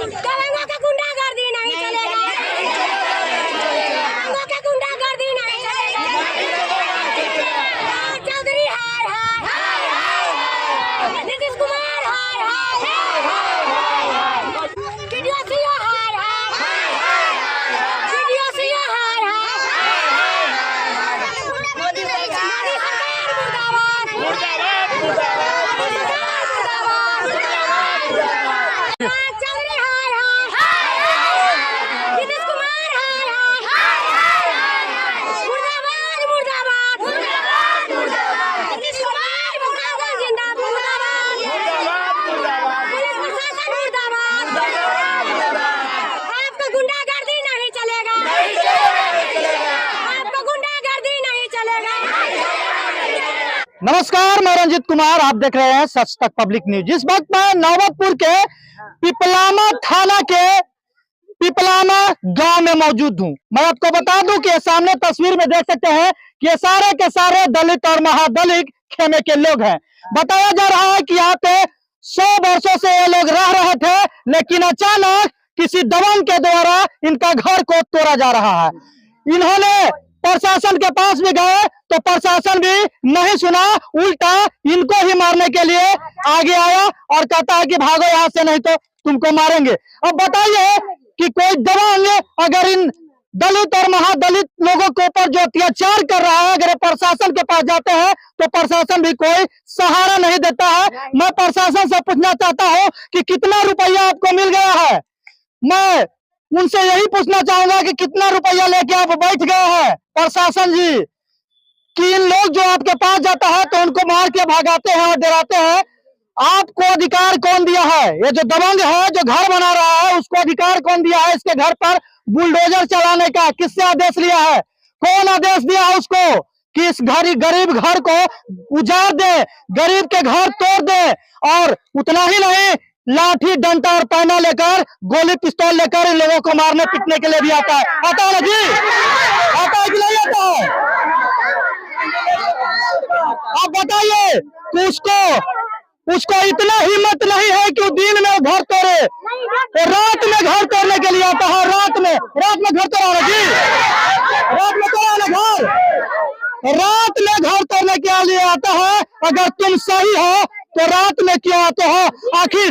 दबंगों का गुंडागर्दी नहीं चलेगा, दबंगों का गुंडागर्दी नहीं चलेगा। चौधरी हाय हाय, नीतीश कुमार हाय हाय, वीडियो सीओ हाय हाय, वीडियो सीओ हाय हाय, मोदी सरकार मुर्दाबाद, मुर्दाबाद, चौधरी हाय हाय, नीतीश कुमार हाय हाय, मुर्दाबाद, मुर्दाबाद, नीतीश कुमार मुर्दाबाद, जिंदाबाद, पुलिस प्रशासन मुर्दाबाद, आपको गुंडागर्दी नहीं चलेगा, आपको गुंडागर्दी नहीं चलेगा। नमस्कार, मैं रंजित कुमार, आप देख रहे हैं सच तक पब्लिक न्यूज। इस वक्त मैं नौबतपुर के पिपलामा थाना के पिपलामा गांव में मौजूद हूं। मैं आपको बता दूं कि सामने तस्वीर में देख सकते हैं कि ये सारे के सारे दलित और महादलित खेमे के लोग हैं। बताया जा रहा है कि यहाँ पे 100 वर्षों से ये लोग रह रहे थे, लेकिन अचानक किसी दबंग के द्वारा इनका घर को तोड़ा जा रहा है। इन्होंने प्रशासन के पास भी गए तो प्रशासन भी नहीं सुना, उल्टा इनको ही मारने के लिए आगे आया और कहता है कि भागो यहाँ से, नहीं तो तुमको मारेंगे। अब बताइए कि कोई दबंग अगर इन दलित और महादलित लोगों के ऊपर जो अत्याचार कर रहा है, अगर प्रशासन के पास जाते हैं तो प्रशासन भी कोई सहारा नहीं देता है। मैं प्रशासन से पूछना चाहता हूँ कि कितना रुपया आपको मिल गया है। मैं उनसे यही पूछना चाहूंगा कि कितना रुपया लेके आप बैठ गए हैं प्रशासन जी, कि इन लोग जो आपके पास जाता है तो उनको मार के भगाते हैं और डराते हैं। आपको अधिकार कौन दिया है? ये जो दबंग है जो घर बना रहा है, उसको अधिकार कौन दिया है इसके घर पर बुलडोजर चलाने का? किससे आदेश लिया है? कौन आदेश दिया है उसको कि इस गरीब घर को उजाड़ दे, गरीब के घर तोड़ दे? और उतना ही नहीं, लाठी डंडा और पैना लेकर, गोली पिस्तौल लेकर इन लोगों को मारने पीटने के लिए भी आता है। आता है ना जी? आता है कि नहीं आता है? आप बताइए, तो उसको इतना हिम्मत नहीं है कि वो दिन में घर तोड़े, तो रात में घर तोड़ने के लिए आता है। रात में घर तोड़ा ना जी, रात में तोड़ा ना घर, रात में घर तोड़ने के लिए आता है। अगर तुम सही हो तो रात में क्यों आते हो? आखिर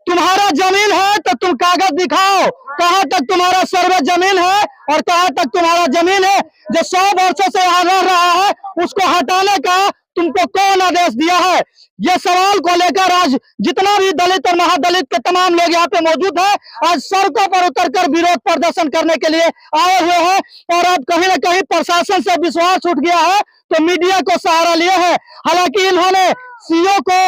तुम्हारा जमीन है तो तुम कागज दिखाओ, कहाँ तक तुम्हारा सर्वे जमीन है और कहाँ तक तुम्हारा जमीन है। जो 100 वर्षों से यहाँ रह रहा है उसको हटाने का तुमको कौन आदेश दिया है? ये सवाल को लेकर आज जितना भी दलित और महादलित के तमाम लोग यहाँ पे मौजूद हैं, आज सड़कों पर उतरकर विरोध प्रदर्शन करने के लिए आए हुए हैं। और अब कहीं ना कहीं प्रशासन से विश्वास उठ गया है तो मीडिया को सहारा लिया है। हालांकि इन्होंने सीओ को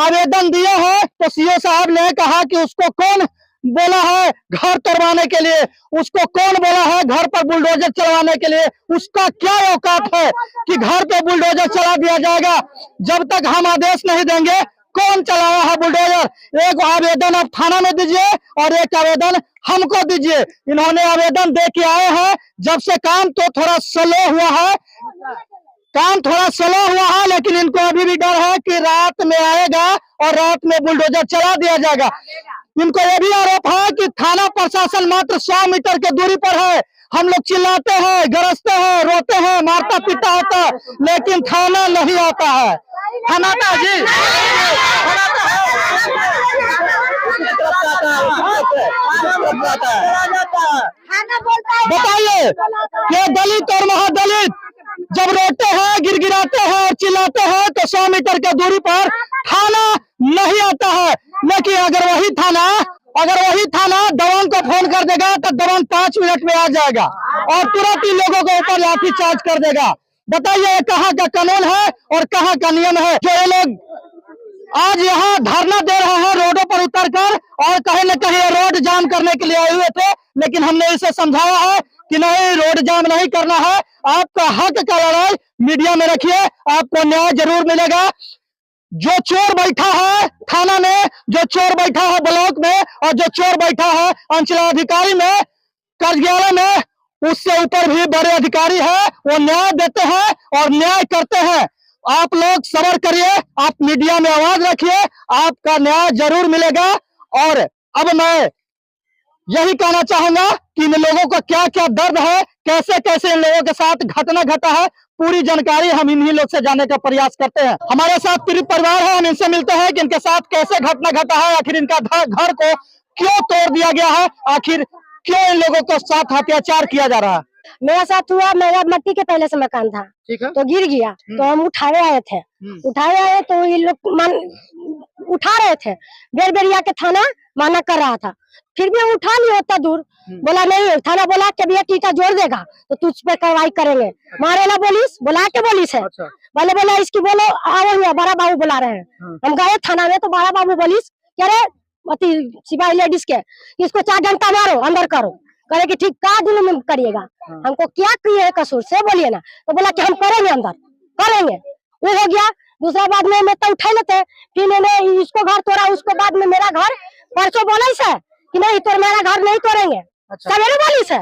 आवेदन दिया है तो सीओ साहब ने कहा कि उसको कौन बोला है घर तोड़वाने के लिए, उसको कौन बोला है घर पर बुलडोजर चलवाने के लिए, उसका क्या औकात है कि घर पे बुलडोजर चला दिया जाएगा? जब तक हम आदेश नहीं देंगे कौन चलाया है बुलडोजर? एक आवेदन आप थाना में दीजिए और एक आवेदन हमको दीजिए। इन्होंने आवेदन दे के आए हैं, जब से काम तो थोड़ा स्लो हुआ है, लेकिन इनको अभी भी डर है कि रात में आएगा और रात में बुलडोजर चला दिया जाएगा। इनको यह भी आरोप है कि थाना प्रशासन मात्र 100 मीटर के दूरी पर है। हम लोग चिल्लाते हैं, गरजते हैं, रोते हैं, मारता पीटा होता है, लेकिन थाना नहीं आता है। थाना आता है जी? बताइए, ये दलित और महादलित जब रोते हैं, गिड़गिड़ाते हैं और चिल्लाते हैं तो 100 मीटर के दूरी पर थाना नहीं आता है। लेकिन अगर वही थाना दबंग को फोन कर देगा तो दबंग 5 मिनट में आ जाएगा और तुरंत ही लोगों के ऊपर लाठीचार्ज कर देगा। बताइए कहाँ का कानून है और कहाँ का नियम है? जो ये लोग आज यहाँ धरना दे रहे हैं रोडों पर उतरकर और कहीं न कहीं रोड जाम करने के लिए आए हुए थे, लेकिन हमने इसे समझाया है कि नहीं, रोड जाम नहीं करना है। आपका हक का लड़ाई मीडिया में रखिए, आपको न्याय जरूर मिलेगा। जो चोर बैठा है थाना में, जो चोर बैठा है ब्लॉक में और जो चोर बैठा है अंचलाधिकारी में, कार्यालय में, उससे ऊपर भी बड़े अधिकारी है, वो न्याय देते हैं और न्याय करते हैं। आप लोग सब्र करिए, आप मीडिया में आवाज रखिए, आपका न्याय जरूर मिलेगा। और अब मैं यही कहना चाहूंगा कि इन लोगों को क्या क्या दर्द है, कैसे कैसे इन लोगों के साथ घटना घटा है, पूरी जानकारी हम इन्हीं लोग से जानने का प्रयास करते हैं। हमारे साथ पीड़ित परिवार है, हम इनसे मिलते हैं कि इनके साथ कैसे घटना घटा है, आखिर इनका घर को क्यों तोड़ दिया गया है, आखिर क्यों इन लोगों को साथ अत्याचार किया जा रहा है। मेरा साथ हुआ, मेरा मट्टी के पहले से मकान था, ठीक है। तो गिर गया, तो हम उठाए आए थे, तो ये लोग उठा रहे थे, बेरबेरिया के थाना माना कर रहा था, फिर भी हम उठा नहीं होता दूर, बोला नहीं, थाना बोला कि भैया टीका जोड़ देगा तो तुझ पे कार्रवाई करेंगे, मारेला पुलिस, बुला के पुलिस है, बोले बोला इसकी बोलो आओ, बड़ा बाबू बुला रहे हैं। हम गए थाना में तो बड़ा बाबू पुलिस कह रहे सिपाही लेडीज के इसको 4 घंटा मारो, अंदर करो, करे कि ठीक का दिन में करिएगा, हमको क्या किए है कसूर से बोलिए ना, तो बोला कि हम करेंगे, अंदर करेंगे, वो हो गया। दूसरा बाद में मैं तो उठा लेते, फिर मैंने इसको घर तोड़ा, उसके बाद में मेरा घर परसों बोला से कि नहीं तो मेरा घर नहीं तोड़ेंगे, सवेरे बोली से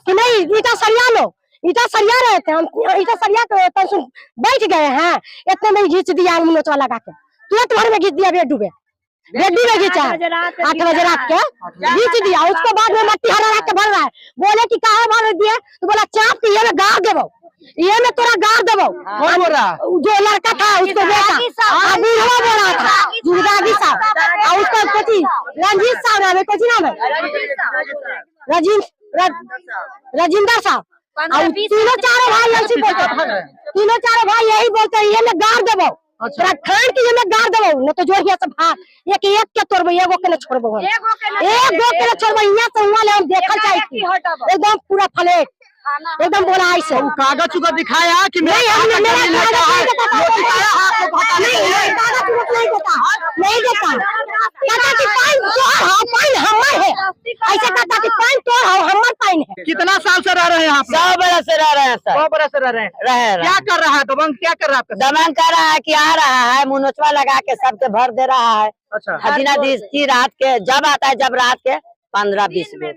कि नहीं ईटा सरिया लो, ईटा सरिया रहे थे, हम ईटा सरिया के बैठ गए हैं, इतने में घींच दिया नोचवा लगा के, तुरंत घर में घींच दिया, बेड डूबे, बेड्डी में घींचा 8 बजे रात के घींच दिया। उसके बाद में मट्टी हरा के भर रहा है, बोले कि कहा भर दिए, तो बोला चाप के ये में गाड़ देवो, ये में तोरा गाड़ देवो। जो लड़का था उसको बेटा अभी हुआ बोल रहा था दुर्गागी साहब, और उसका पति रंजीत साहब नाम है, कुछ नाम है राजिंदर साहब, और तीनों चारों भाई ऐसी बोलते, तीनों चारों भाई यही बोलते ये में गाड़ देवो, ठान के ये में गाड़ देवो, न तो जोर गया सब भाग, एक के तोड़बो, एगो के न छोड़बो, एगो के न छोड़बो, यहाँ से हुआ ले हम देखल चाहिए एकदम पूरा फ्लैट, एकदम बोला ऐसे कागज उगज दिखाया कि नहीं, हमने मेरा कागज नहीं देता, कहता कि पाइन तोड़ हो, पाइन हमर है, ऐसे कहता कि पाइन तोड़ हो, हमर पाइन है। कितना साल से रह रहे हैं आप? 100 बरस से रह रहे हैं सर। 100 बरस से रह रहे हैं। क्या कर रहा है दबंग, क्या कर रहा है? दमन कर रहा है कि आ रहा है, मुनोचवा लगा के सबके भर दे रहा है। अच्छा, हजीरा दी रात के जब आता है, जब रात के 15-20 मिनट